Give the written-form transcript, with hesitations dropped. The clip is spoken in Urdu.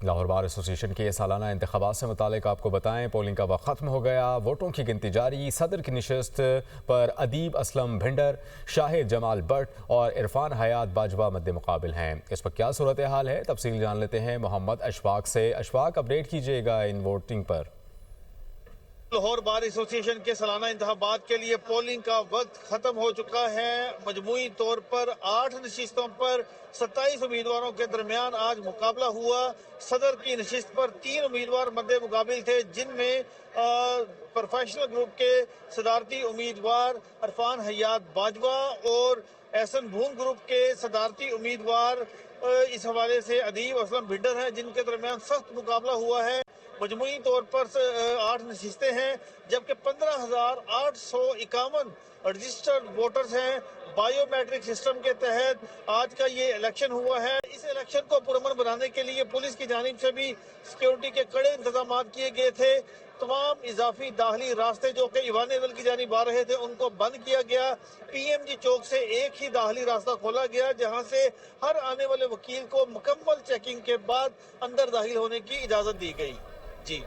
لاہور بار ایسوسیشن کے سالانہ انتخابات سے متعلق آپ کو بتائیں، پولنگ کا وقت ختم ہو گیا، ووٹوں کی گنتی جاری۔ صدر کی نشست پر ادیب اسلم بھنڈر، شاہد جمال بٹ اور عرفان حیات باجوہ مد مقابل ہیں۔ اس وقت کیا صورتحال ہے، تفصیل جان لیتے ہیں محمد اشفاق سے۔ اشفاق، اپڈیٹ کیجیے گا ان ووٹنگ پر۔ لاہور بار ایسوسیشن کے سالانہ انتخابات کے لیے پولنگ کا وقت ختم ہو چکا ہے۔ مجموعی طور پر 8 نشستوں پر 27 امیدواروں کے درمیان آج مقابلہ ہوا۔ صدر کی نشست پر 3 امیدوار مد مقابل تھے، جن میں پروفیشنل گروپ کے صدارتی امیدوار عرفان حیات باجوہ اور ایسن بھون گروپ کے صدارتی امیدوار اس حوالے سے ادیب اسلم بھنڈر ہیں، جن کے درمیان سخت مقابلہ ہوا ہے۔ مجموعی طور پر 8 نشستیں ہیں، جبکہ 15,851 رجسٹرڈ ووٹرز ہیں۔ بائیو میٹرک سسٹم کے تحت آج کا یہ الیکشن ہوا ہے۔ اس الیکشن کو پرامن بنانے کے لیے پولیس کی جانب سے بھی سیکیورٹی کے کڑے انتظامات کیے گئے تھے۔ تمام اضافی داخلی راستے جو کہ ایوان ایول کی جانب آ رہے تھے، ان کو بند کیا گیا۔ پی ایم جی چوک سے ایک ہی داخلی راستہ کھولا گیا، جہاں سے ہر آنے والے وکیل کو مکمل چیکنگ کے بعد اندر داخل ہونے کی اجازت دی گئی۔ جی